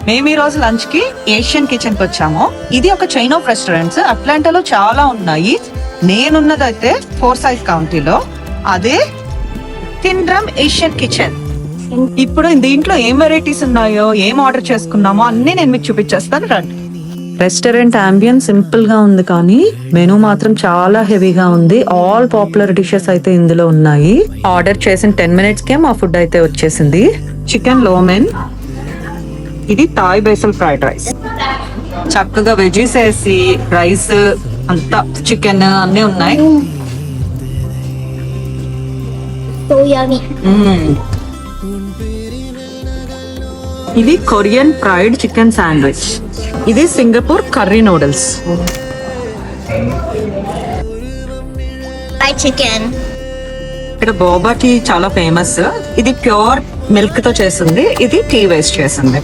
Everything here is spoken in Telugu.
మేము ఈ రోజు లంచ్ కి ఏషియన్ కిచెన్ కి వచ్చాము. ఇది ఒక చైన్ ఆఫ్ రెస్టారెంట్స్ అట్లాంటాలో చాలా ఉన్నాయి. నేనున్నదైతే ఫోర్సైత్ కౌంటీలో, అదే కింగ్డమ్ ఏషియన్ కిచెన్. ఇప్పుడు దీంట్లో ఏం వెరైటీస్ ఉన్నాయో, ఏం ఆర్డర్ చేసుకున్నామో అన్ని నేను మీకు చూపించేస్తాను, రండి. రెస్టారెంట్ అంబియన్స్ సింపుల్ గా ఉంది కానీ మెనూ మాత్రం చాలా హెవీగా ఉంది. ఆల్ పాపులర్ డిషెస్ అయితే ఇందులో ఉన్నాయి. ఆర్డర్ చేసిన 10 minutes కే మా ఫుడ్ అయితే వచ్చేసింది. చికెన్ లోమెన్, ఇది థాయ్ బేసల్ ఫ్రైడ్ రైస్. చక్కగా వెజీస్ వేసి రైస్ అంతా చికెన్ అన్ని ఉన్నాయి. So yummy. ఇది కొరియన్ ఫ్రైడ్ చికెన్ శాండ్విచ్. ఇది Singapore curry noodles. Fried chicken. ఇక్కడ బోబా టీ చాలా ఫేమస్. ఇది ప్యూర్ మిల్క్ తో చేసింది, ఇది టీ వేస్ట్ చేసింది.